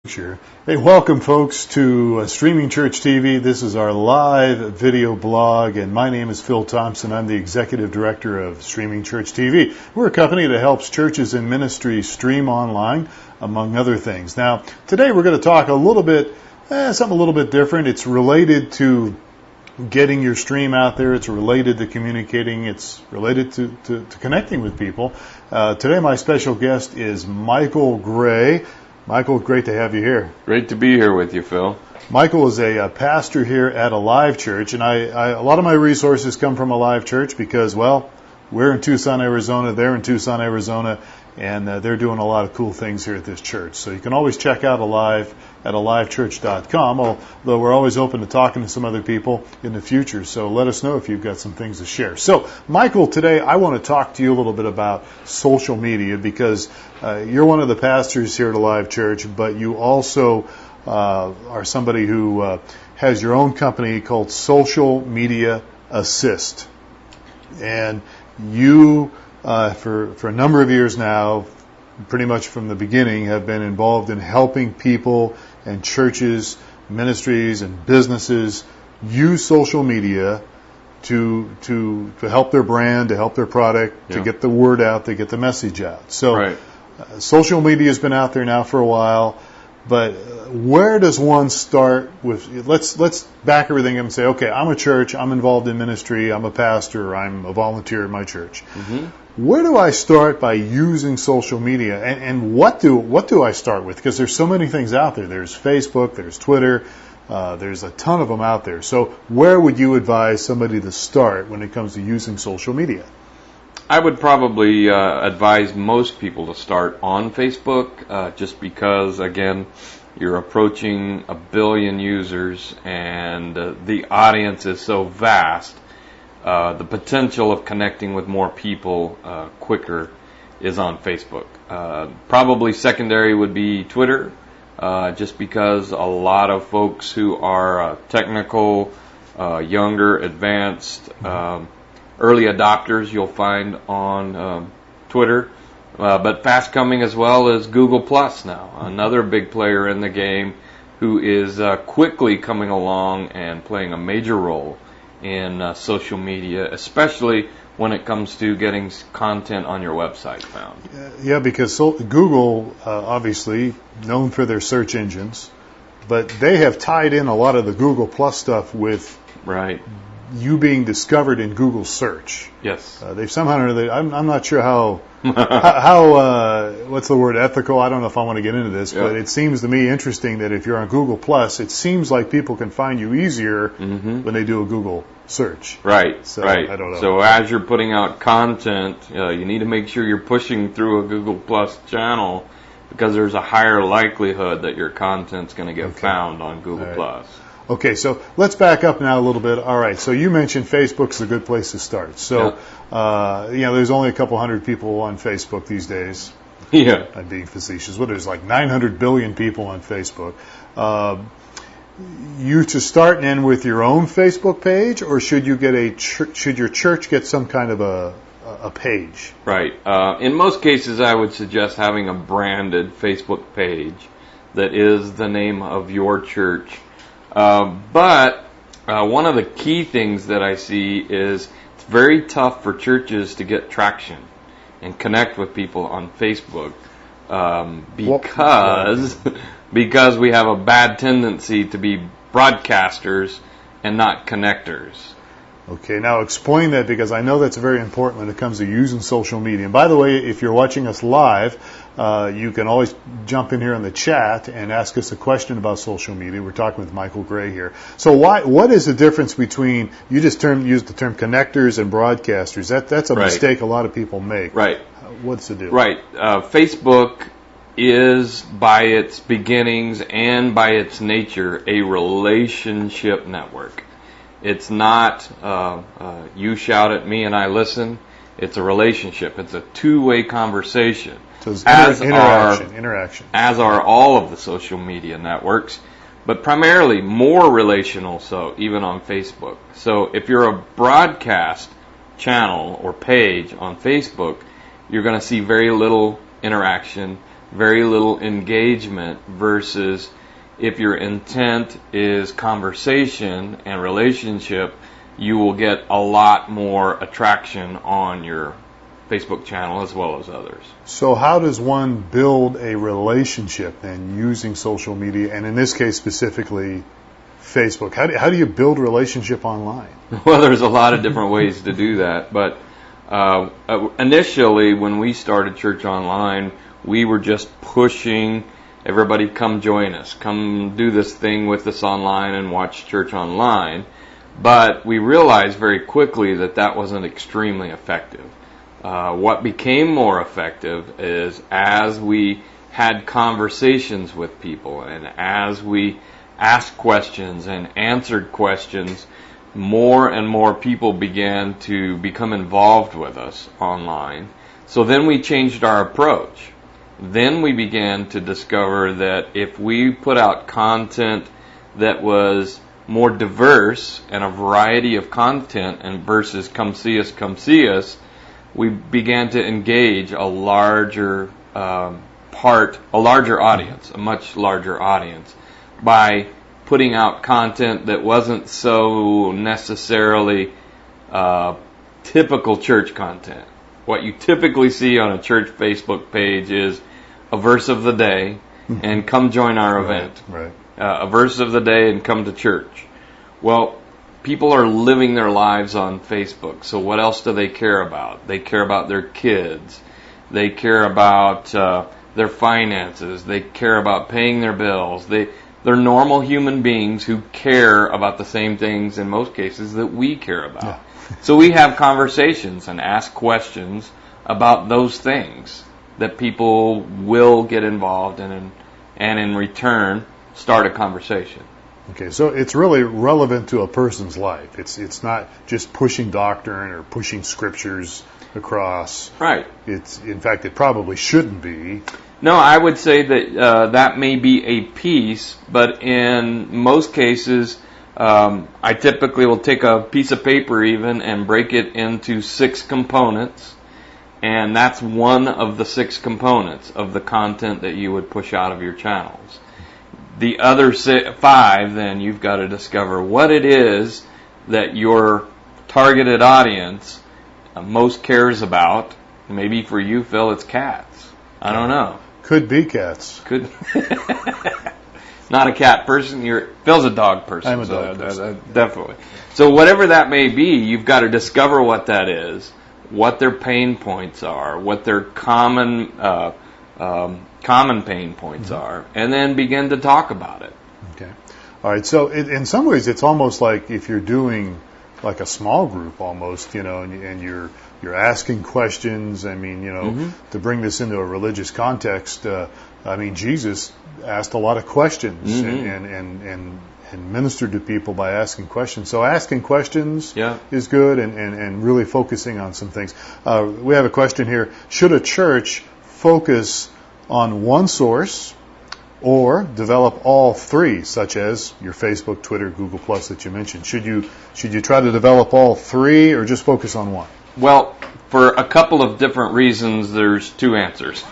Sure. Hey, welcome folks to Streaming Church TV. This is our live video blog, and my name is Phil Thompson. I'm the Executive Director of Streaming Church TV. We're a company that helps churches and ministries stream online, among other things. Now, today we're going to talk a little bit, something a little bit different. It's related to getting your stream out there. It's related to communicating. It's related to connecting with people. Today my special guest is Michael Gray. Michael, great to have you here. Great to be here with you, Phil. Michael is a pastor here at Alive Church, and a lot of my resources come from Alive Church because, well, we're in Tucson, Arizona, they're in Tucson, Arizona, and they're doing a lot of cool things here at this church. So you can always check out Alive at alivechurch.com, although we're always open to talking to some other people in the future. So let us know if you've got some things to share. So, Michael, today I want to talk to you a little bit about social media because you're one of the pastors here at Alive Church, but you also are somebody who has your own company called Social Media Assist. And you, for a number of years now, pretty much from the beginning, have been involved in helping people and churches, ministries, and businesses use social media to help their brand, to help their product, to get the word out, to get the message out. So social media has been out there now for a while, but where does one start with? Let's back everything up and say, okay, I'm a church, I'm involved in ministry, I'm a pastor, I'm a volunteer at my church. Mm-hmm. Where do I start by using social media, and what do I start with? Because there's so many things out there. There's Facebook, there's Twitter, there's a ton of them out there. So where would you advise somebody to start when it comes to using social media? I would probably advise most people to start on Facebook, just because, again, you're approaching 1 billion users, and the audience is so vast. The potential of connecting with more people quicker is on Facebook. Probably secondary would be Twitter, just because a lot of folks who are technical, younger, advanced, early adopters you'll find on Twitter. But fast coming as well is Google Plus now, another big player in the game who is quickly coming along and playing a major role in social media, especially when it comes to getting content on your website found. Yeah, because Google, obviously, known for their search engines, but they have tied in a lot of the Google Plus stuff with you being discovered in Google search. Yes. They've somehow, I'm not sure how what's the word, ethical? I don't know if I want to get into this, but it seems to me interesting that if you're on Google Plus, it seems like people can find you easier when they do a Google search. Right, so, right. I don't know. So as you're putting out content, you need to make sure you're pushing through a Google Plus channel, because there's a higher likelihood that your content's going to get found on Google Plus. Okay, so let's back up now a little bit. All right, so you mentioned Facebook's a good place to start. So, there's only a couple hundred people on Facebook these days. Yeah. I'm being facetious. There's like 900 billion people on Facebook. You to start in with your own Facebook page, or should you get should your church get some kind of a page? Right. In most cases, I would suggest having a branded Facebook page that is the name of your church. But one of the key things that I see is it's very tough for churches to get traction and connect with people on Facebook because we have a bad tendency to be broadcasters and not connectors. Okay, now explain that, because I know that's very important when it comes to using social media. And by the way, if you're watching us live, you can always jump in here in the chat and ask us a question about social media. We're talking with Michael Gray here. So what is the difference between, you just used the term connectors and broadcasters. That's a mistake a lot of people make. Right. What's the deal? Right. Facebook is, by its beginnings and by its nature, a relationship network. It's not you shout at me and I listen. It's a relationship. It's a two-way conversation. So it's interaction. As are all of the social media networks, but primarily more relational, so even on Facebook. So if you're a broadcast channel or page on Facebook, you're going to see very little interaction, very little engagement, versus if your intent is conversation and relationship, you will get a lot more attraction on your Facebook channel as well as others. So how does one build a relationship then using social media, and in this case specifically Facebook? How do you build a relationship online? Well, there's a lot of different ways to do that, but initially when we started Church Online, we were just pushing everybody, come join us, come do this thing with us online and watch Church Online. But we realized very quickly that that wasn't extremely effective. What became more effective is as we had conversations with people and as we asked questions and answered questions, more and more people began to become involved with us online. So then we changed our approach. Then we began to discover that if we put out content that was more diverse and a variety of content and versus come see us, we began to engage a larger audience, a much larger audience, by putting out content that wasn't so necessarily typical church content. What you typically see on a church Facebook page is a verse of the day and come join our event. Right. A verse of the day and come to church. Well, people are living their lives on Facebook, so what else do they care about? They care about their kids. They care about their finances. They care about paying their bills. They're normal human beings who care about the same things in most cases that we care about. Yeah. So we have conversations and ask questions about those things that people will get involved in, and in return start a conversation. Okay, so it's really relevant to a person's life. It's not just pushing doctrine or pushing scriptures across. Right. In fact, it probably shouldn't be. No, I would say that that may be a piece, but in most cases, I typically will take a piece of paper even and break it into 6 components, and that's one of the 6 components of the content that you would push out of your channels. The other 5, then, you've got to discover what it is that your targeted audience most cares about. Maybe for you, Phil, it's cats. I don't know. Could be cats. Could. Not a cat person. Phil's a dog person. I'm a dog person. Definitely. So whatever that may be, you've got to discover what that is, what their pain points are, what their common pain points are, and then begin to talk about it. Okay. All right. So in some ways, it's almost like if you're doing like a small group almost, and you're asking questions. I mean, to bring this into a religious context, Jesus asked a lot of questions and ministered to people by asking questions. So asking questions is good, and really focusing on some things. We have a question here. Should a church focus on one source or develop all 3, such as your Facebook, Twitter, Google Plus that you mentioned? Should you try to develop all 3 or just focus on one? Well, for a couple of different reasons, there's 2 answers.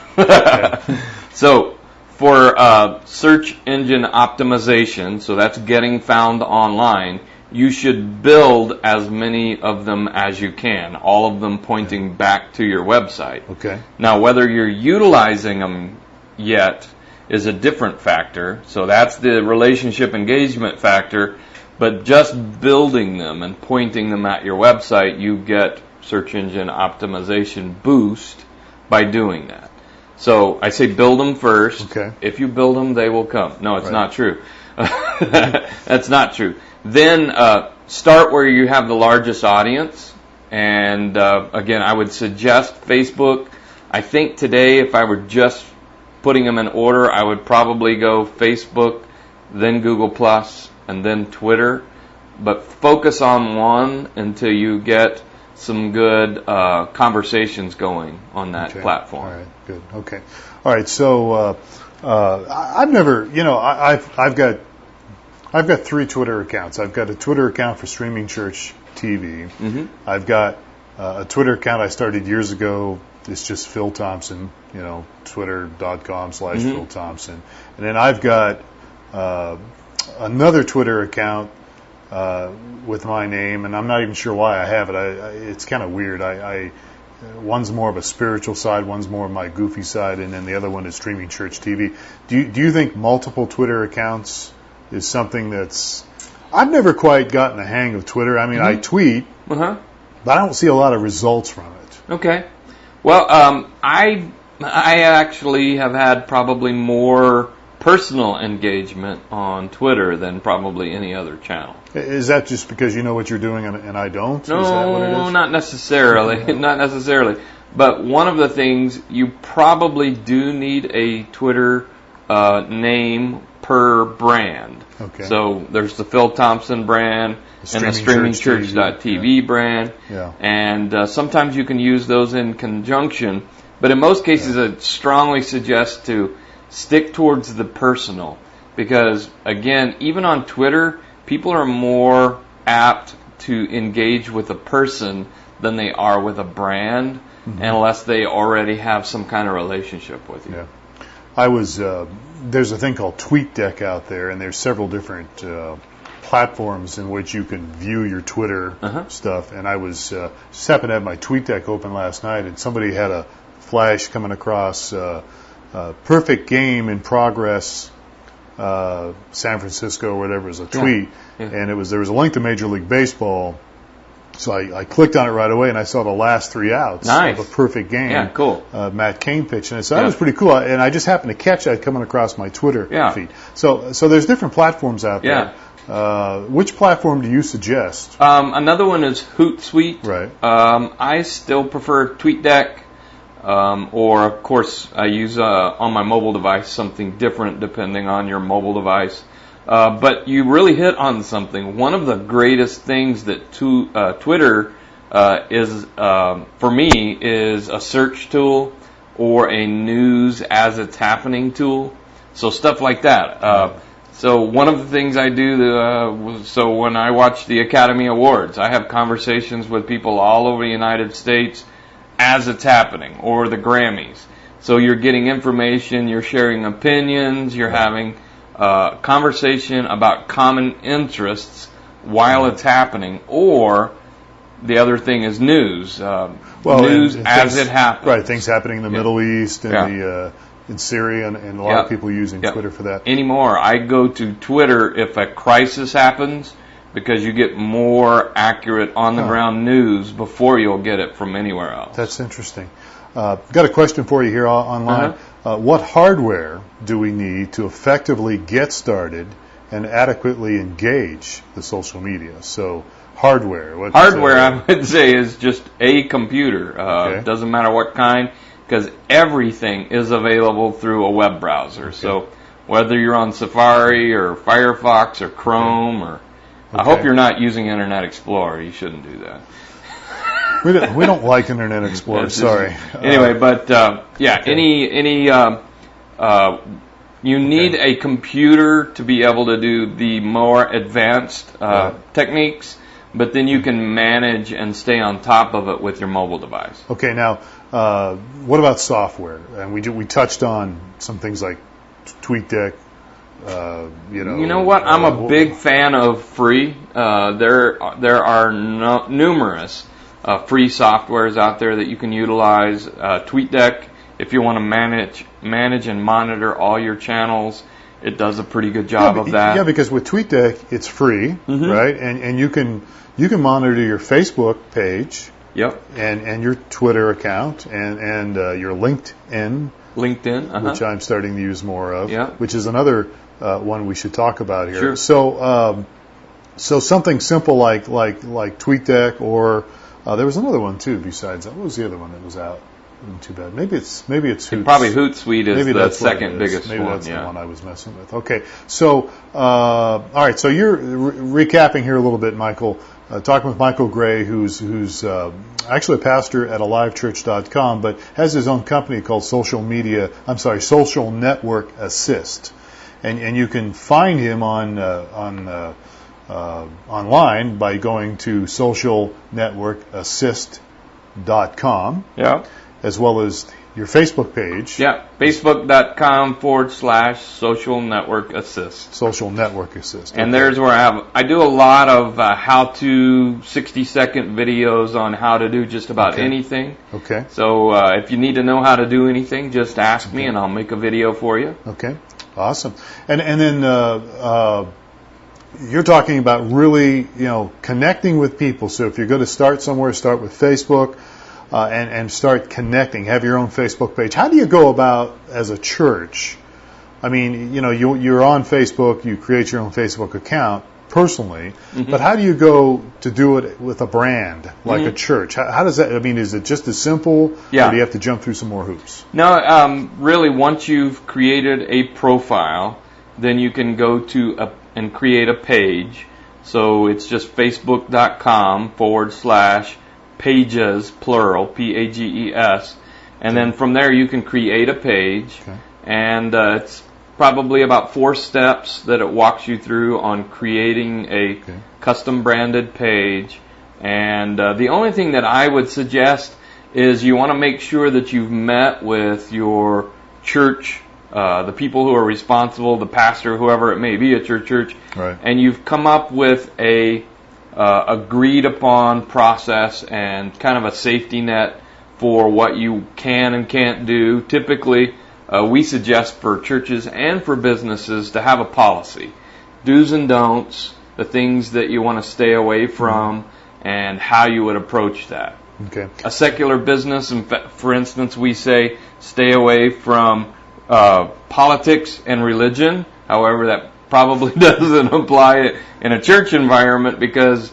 So for search engine optimization, so that's getting found online, you should build as many of them as you can, all of them pointing back to your website. Okay. Now, whether you're utilizing them yet is a different factor. So that's the relationship engagement factor. But just building them and pointing them at your website, you get search engine optimization boost by doing that. So I say build them first. Okay. If you build them, they will come. No, it's not true. That's not true. Then start where you have the largest audience. And again, I would suggest Facebook. I think today, if I were just putting them in order, I would probably go Facebook, then Google Plus, and then Twitter. But focus on one until you get some good conversations going on that platform. All right, good. Okay. All right. So I've never, I've got 3 Twitter accounts. I've got a Twitter account for Streaming Church TV. Mm-hmm. I've got a Twitter account I started years ago it's just Phil Thompson, twitter.com/Phil Thompson. And then I've got another Twitter account with my name, and I'm not even sure why I have it. It's kind of weird. One's more of a spiritual side, one's more of my goofy side, and then the other one is Streaming Church TV. Do you think multiple Twitter accounts is something that's... I've never quite gotten the hang of Twitter. I mean, I tweet, but I don't see a lot of results from it. Okay. Well, I actually have had probably more personal engagement on Twitter than probably any other channel. Is that just because you know what you're doing and I don't? No, is that what it is? not necessarily. Not necessarily. But one of the things, you probably do need a Twitter name per brand. Okay. So there's the Phil Thompson brand and the StreamingChurch.tv brand. Yeah. And sometimes you can use those in conjunction. But in most cases, I strongly suggest to stick towards the personal. Because, again, even on Twitter, people are more apt to engage with a person than they are with a brand, unless they already have some kind of relationship with you. Yeah. There's a thing called TweetDeck out there, and there's several different platforms in which you can view your Twitter stuff. And I was just happened to have my TweetDeck open last night, and somebody had a flash coming across perfect game in progress, San Francisco or whatever, is a tweet, and there was a link to Major League Baseball. So I clicked on it right away, and I saw the last 3 outs of a perfect game. Yeah, cool. Matt Cain pitched, and so that was pretty cool. And I just happened to catch that coming across my Twitter feed. So there's different platforms out there. Which platform do you suggest? Another one is Hootsuite. Right. I still prefer TweetDeck, or of course I use on my mobile device something different depending on your mobile device. But you really hit on something. One of the greatest things that Twitter is, for me, is a search tool or a news as it's happening tool. So stuff like that. So one of the things I do, so when I watch the Academy Awards, I have conversations with people all over the United States as it's happening, or the Grammys. So you're getting information, you're sharing opinions, you're having conversation about common interests while it's happening, or the other thing is news. News as it happens. Right, things happening in the Middle East and in Syria, and a lot of people using Twitter for that. Anymore, I go to Twitter if a crisis happens, because you get more accurate on-the-ground news before you'll get it from anywhere else. That's interesting. Got a question for you here online. What hardware do we need to effectively get started and adequately engage the social media? So hardware. Hardware, I would say, is just a computer. Doesn't matter what kind, because everything is available through a web browser. So whether you're on Safari or Firefox or Chrome or... I hope you're not using Internet Explorer. You shouldn't do that. We don't like Internet Explorer. Sorry. Anyway, but you need a computer to be able to do the more advanced techniques, but then you can manage and stay on top of it with your mobile device. Okay. Now, what about software? And we touched on some things like TweetDeck. You know what? I'm a big fan of free. There are numerous free softwares out there that you can utilize. TweetDeck, if you want to manage and monitor all your channels, it does a pretty good job of that. Yeah, because with TweetDeck, it's free, right? And you can monitor your Facebook page. Yep. And your Twitter account and your LinkedIn, which I'm starting to use more of, which is another one we should talk about here. Sure. So something simple like TweetDeck, or there was another one too besides that. What was the other one that was out? Too bad. Maybe it's Hootsuite. Probably Hootsuite is the second biggest one. Maybe that's the one I was messing with. Okay. So all right. So you're recapping here a little bit, Michael. Talking with Michael Gray, who's actually a pastor at AliveChurch.com, but has his own company called Social Network Assist, and you can find him on online by going to socialnetworkassist.com. Yeah. as well as your Facebook page. Yeah, facebook.com/social network assist. Social Network Assist. And there's where I do a lot of how-to 60-second videos on how to do just about anything. Okay. So if you need to know how to do anything, just ask me and I'll make a video for you. Okay. Awesome. And then you're talking about really, connecting with people. So if you're going to start somewhere, start with Facebook. And start connecting, have your own Facebook page. How do you go about as a church? I mean, you're on Facebook, you create your own Facebook account personally, but how do you go to do it with a brand like a church? How does that, I mean, is it just as simple, or do you have to jump through some more hoops? No, really, once you've created a profile, then you can go to and create a page. So it's just facebook.com/pages, plural, Pages, and then from there you can create a page, and it's probably about 4 steps that it walks you through on creating a custom branded page. And the only thing that I would suggest is you want to make sure that you've met with your church, the people who are responsible, the pastor, whoever it may be at your church, and you've come up with a agreed upon process and kind of a safety net for what you can and can't do. Typically, we suggest for churches and for businesses to have a policy. Do's and don'ts, the things that you want to stay away from, and how you would approach that. Okay. A secular business, for instance, we say stay away from politics and religion. However, that probably doesn't apply in a church environment because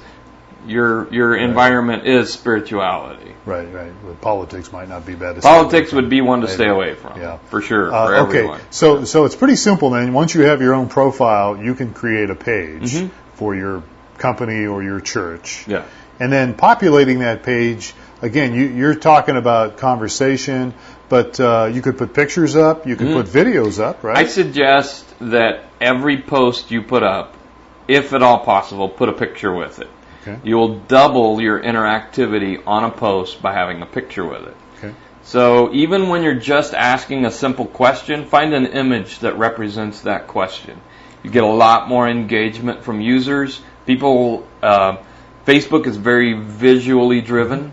your environment is spirituality. Right. But politics might not be bad. Politics would be one to stay away from, for sure, for everyone. So it's pretty simple then. Once you have your own profile, you can create a page for your company or your church. Yeah. And then populating that page, again, you're talking about conversation, but you could put pictures up, you could put videos up, right? I suggest that every post you put up, if at all possible, put a picture with it. Okay. You'll double your interactivity on a post by having a picture with it. Okay. So even when you're just asking a simple question, find an image that represents that question. You get a lot more engagement from users. People, Facebook is very visually driven,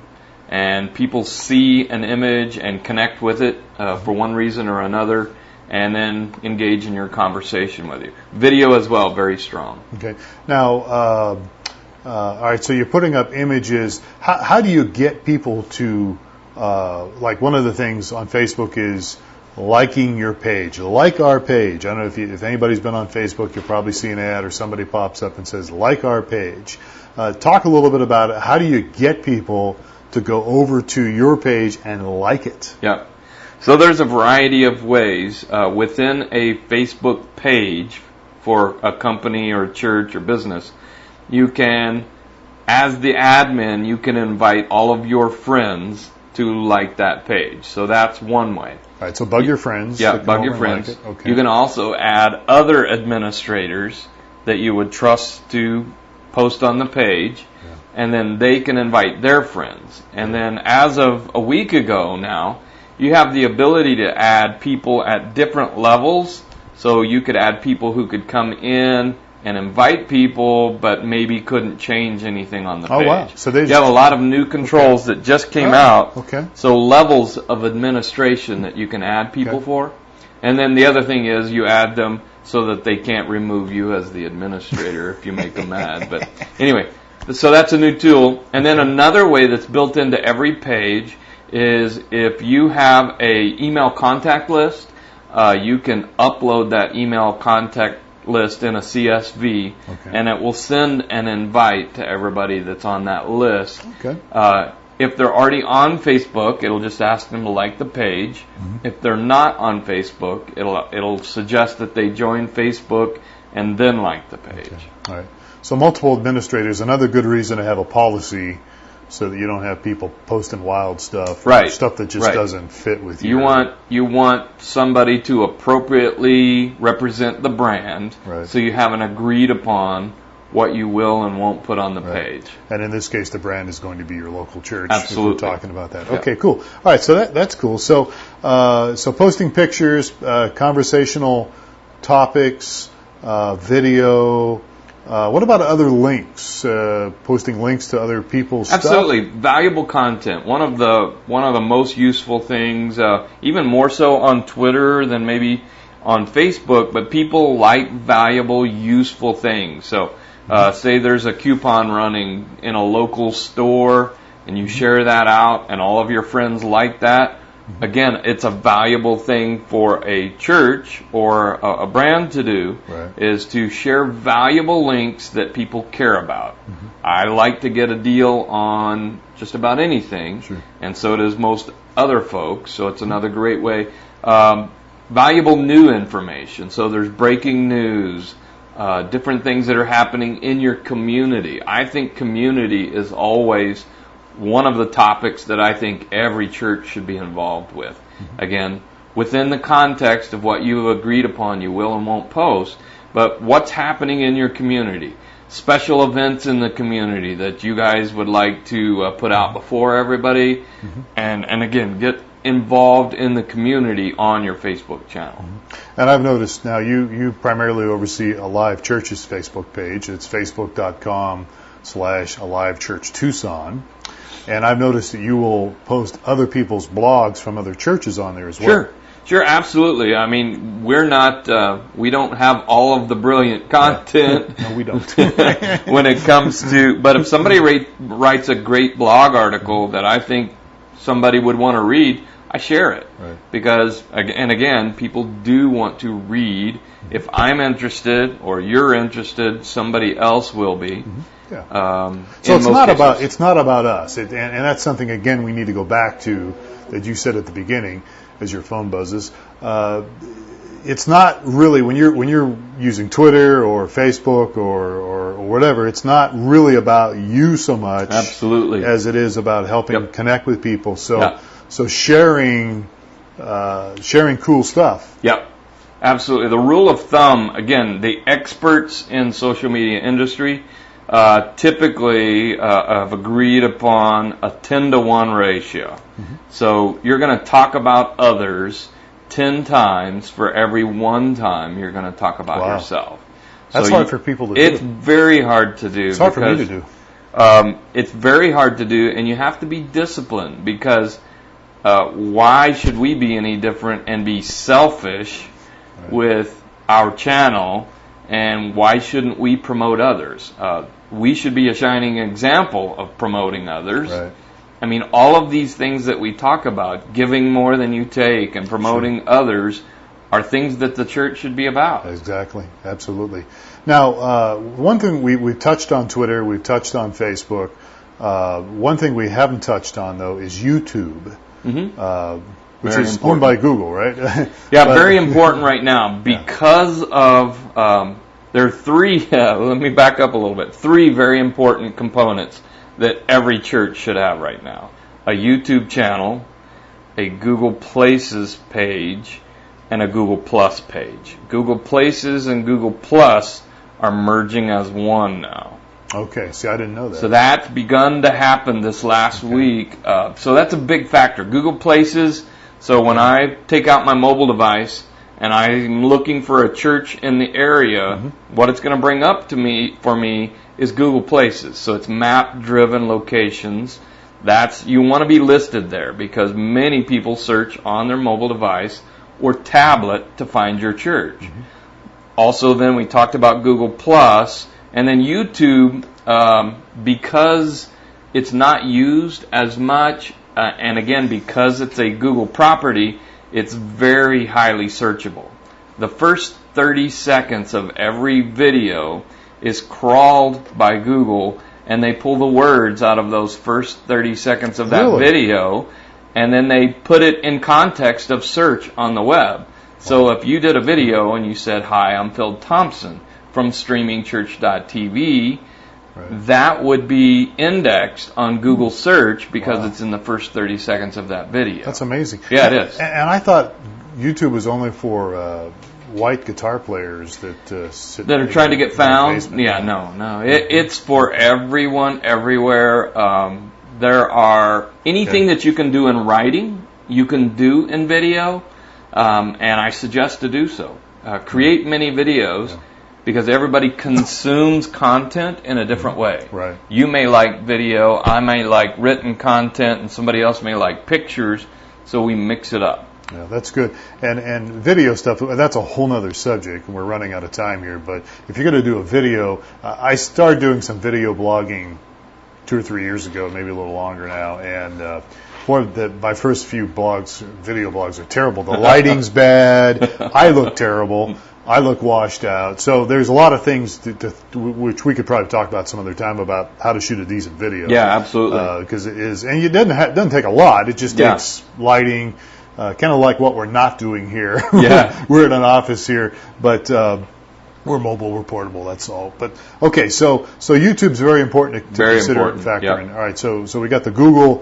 and people see an image and connect with it for one reason or another, and then engage in your conversation with you. Video as well, very strong. Okay. Now, all right, so you're putting up images. How do you get people to, like one of the things on Facebook is liking your page. Like our page. I don't know if anybody's been on Facebook, you'll probably see an ad or somebody pops up and says, like our page. Talk a little bit about it. How do you get people to go over to your page and like it? Yeah. So there's a variety of ways. Within a Facebook page for a company or church or business, you can, as the admin, you can invite all of your friends to like that page. So that's one way. All right, so bug your friends. Yeah, bug your friends. Like it. Okay. You can also add other administrators that you would trust to post on the page, and then they can invite their friends. And then as of a week ago now, you have the ability to add people at different levels. So you could add people who could come in and invite people, but maybe couldn't change anything on the page. Oh, wow. So you have a lot of new controls that just came out. Okay. So levels of administration that you can add people for. And then the other thing is you add them so that they can't remove you as the administrator if you make them mad. But anyway, so that's a new tool. And then another way that's built into every page is if you have a email contact list, you can upload that email contact list in a CSV, and it will send an invite to everybody that's on that list. Okay. If they're already on Facebook, it'll just ask them to like the page. If they're not on Facebook, it'll suggest that they join Facebook and then like the page. Okay. All right. So multiple administrators, another good reason to have a policy so that you don't have people posting wild stuff, stuff that just doesn't fit with you. You want somebody to appropriately represent the brand, so you have an agreed upon what you will and won't put on the Right. page. And in this case, the brand is going to be your local church. Absolutely. If we're talking about that. Yeah. Okay, cool. All right, so that's cool. So, so posting pictures, conversational topics, video. What about other links? Posting links to other people's Absolutely, valuable content. One of the most useful things, even more so on Twitter than maybe on Facebook. But people like valuable, useful things. So, say there's a coupon running in a local store, and you share that out, and all of your friends like that. Again, it's a valuable thing for a church or a brand to do, Right. is to share valuable links that people care about. I like to get a deal on just about anything, Sure. and so does most other folks, so it's another great way. Valuable new information, so there's breaking news, different things that are happening in your community. I think community is always one of the topics that I think every church should be involved with. Again, within the context of what you have agreed upon, you will and won't post, but what's happening in your community. Special events in the community that you guys would like to put out before everybody, and again, get involved in the community on your Facebook channel. And I've noticed now you primarily oversee Alive Church's Facebook page. It's facebook.com/Alive Church Tucson. And I've noticed that you will post other people's blogs from other churches on there as well. Sure, absolutely. I mean, we don't have all of the brilliant content. No, we don't. When it comes to, but if somebody writes a great blog article that I think somebody would want to read, I share it. Right. Because, and again, people do want to read. If I'm interested or you're interested, somebody else will be. Yeah. So it's not about us, and that's something again we need to go back to that you said at the beginning as your phone buzzes. It's not really when you're using Twitter or Facebook or whatever. It's not really about you so much, absolutely, as it is about helping connect with people. So Yeah. so sharing cool stuff. Yep. Absolutely. The rule of thumb, again, the experts in social media industry typically have agreed upon a 10-to-1 ratio. So you're going to talk about others 10 times for every one time you're going to talk about yourself. That's hard for people to do. It's very hard to do. It's hard for me to do. It's very hard to do, and you have to be disciplined because why should we be any different and be selfish with our channel, and why shouldn't we promote others? We should be a shining example of promoting others. Right. I mean, all of these things that we talk about, giving more than you take and promoting others, are things that the church should be about. Exactly. Absolutely. Now, one thing we've touched on Twitter, we've touched on Facebook. One thing we haven't touched on, though, is YouTube, which Very is important. owned by Google, right? Yeah, very important right now because of there are three. Let me back up a little bit. Three very important components that every church should have right now: a YouTube channel, a Google Places page, and a Google Plus page. Google Places and Google Plus are merging as one now. Okay. See, I didn't know that. So that's begun to happen this last week. So that's a big factor. Google Places. So when I take out my mobile device and I'm looking for a church in the area, what it's going to bring up for me is Google Places. So it's map-driven locations. You want to be listed there because many people search on their mobile device or tablet to find your church. Also, then we talked about Google Plus, and then YouTube, because it's not used as much. And again, because it's a Google property, it's very highly searchable. The first 30 seconds of every video is crawled by Google, and they pull the words out of those first 30 seconds of that video, and then they put it in context of search on the web. So if you did a video and you said, "Hi, I'm Phil Thompson from streamingchurch.tv," that would be indexed on Google search because it's in the first 30 seconds of that video. That's amazing. Yeah, it is. And I thought YouTube was only for white guitar players that sit that are trying to get in the found. basement. Yeah, no. It's for everyone, everywhere. There are anything that you can do in writing, you can do in video, and I suggest to do so. Create many videos because everybody consumes content in a different way. Right. You may like video, I may like written content, and somebody else may like pictures, so we mix it up. Yeah, that's good. And video stuff, that's a whole nother subject, and we're running out of time here. But if you're going to do a video, I started doing some video blogging 2 or 3 years ago, maybe a little longer now. And my first few video blogs are terrible. The lighting's bad. I look terrible. I look washed out. So there's a lot of things which we could probably talk about some other time about how to shoot a decent video. Yeah, absolutely. Because it is, and it doesn't take a lot. It just takes lighting. Kind of like what we're not doing here. Yeah. We're in an office here, but we're mobile, we're portable, that's all. But okay, so YouTube's very important to Very consider important, and factor yep. in. All right, so we got the Google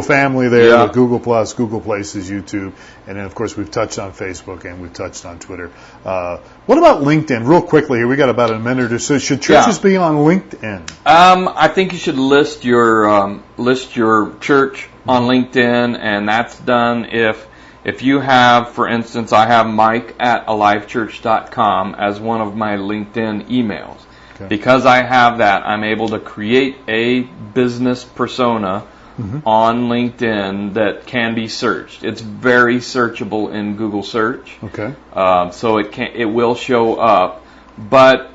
family there, Yeah. the Google Plus, Google Places, YouTube, and then of course we've touched on Facebook and we've touched on Twitter. What about LinkedIn? Real quickly here, we got about a minute or so. Should churches be on LinkedIn? I think you should list your church on LinkedIn, and that's done if you have, for instance, I have Mike at alivechurch.com as one of my LinkedIn emails. Okay. Because I have that, I'm able to create a business persona on LinkedIn that can be searched. It's very searchable in Google search. Okay. So it will show up, but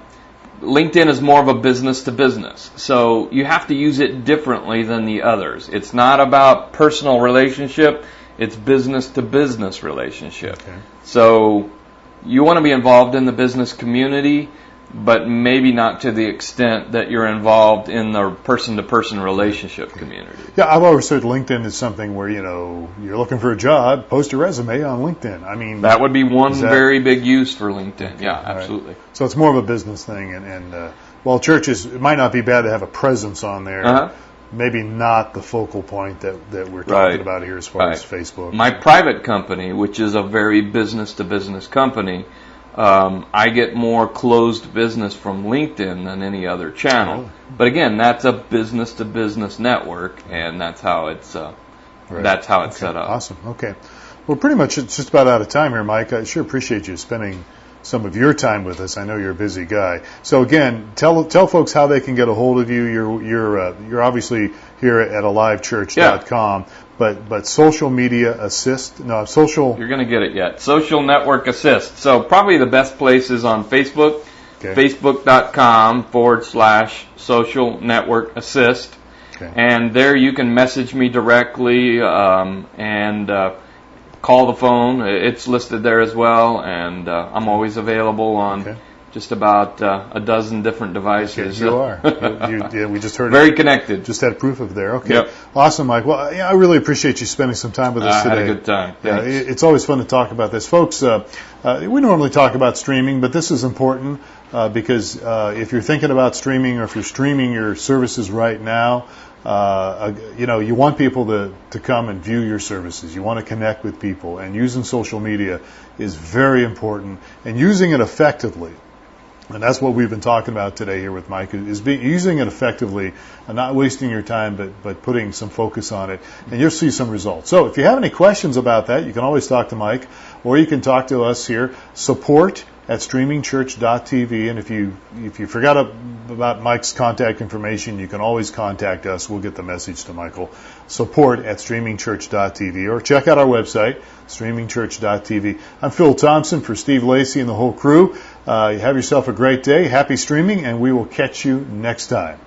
LinkedIn is more of a business to business. So you have to use it differently than the others. It's not about personal relationship. It's business to business relationship. Okay. So you want to be involved in the business community, but maybe not to the extent that you're involved in the person-to-person relationship community. Yeah, I've always said LinkedIn is something where, you're looking for a job, post a resume on LinkedIn. I mean, that would be one very big use for LinkedIn. Yeah, absolutely. Right. So it's more of a business thing, and well, churches, it might not be bad to have a presence on there. Maybe not the focal point that we're talking about here as far as Facebook. My private company, which is a very business-to-business company, I get more closed business from LinkedIn than any other channel. But again, that's a business-to-business network, and that's how it's set up. Awesome. Okay. Well, pretty much it's just about out of time here, Mike. I sure appreciate you spending some of your time with us. I know you're a busy guy. So again, tell folks how they can get a hold of you. You're obviously here at alivechurch.com, but social media assist. No, social. You're going to get it yet. Social network assist. So probably the best place is on Facebook. Okay. Facebook.com/social network assist. Okay. And there you can message me directly and call the phone. It's listed there as well, and I'm always available on just about a dozen different devices. You are. We just heard very connected. Just had proof of there. Okay. Yep. Awesome, Mike. Well, I really appreciate you spending some time with us today. I had a good time. Thanks. It's always fun to talk about this. Folks, we normally talk about streaming, but this is important because if you're thinking about streaming or if you're streaming your services right now, you want people to come and view your services. You want to connect with people, and using social media is very important, and using it effectively. And that's what we've been talking about today here with Mike, is using it effectively and not wasting your time, but putting some focus on it, and you'll see some results. So if you have any questions about that, you can always talk to Mike, or you can talk to us here, support@streamingchurch.tv, and if you forgot about Mike's contact information, you can always contact us. We'll get the message to Michael. Support@streamingchurch.tv, or check out our website, streamingchurch.tv. I'm Phil Thompson for Steve Lacey and the whole crew. You have yourself a great day. Happy streaming, and we will catch you next time.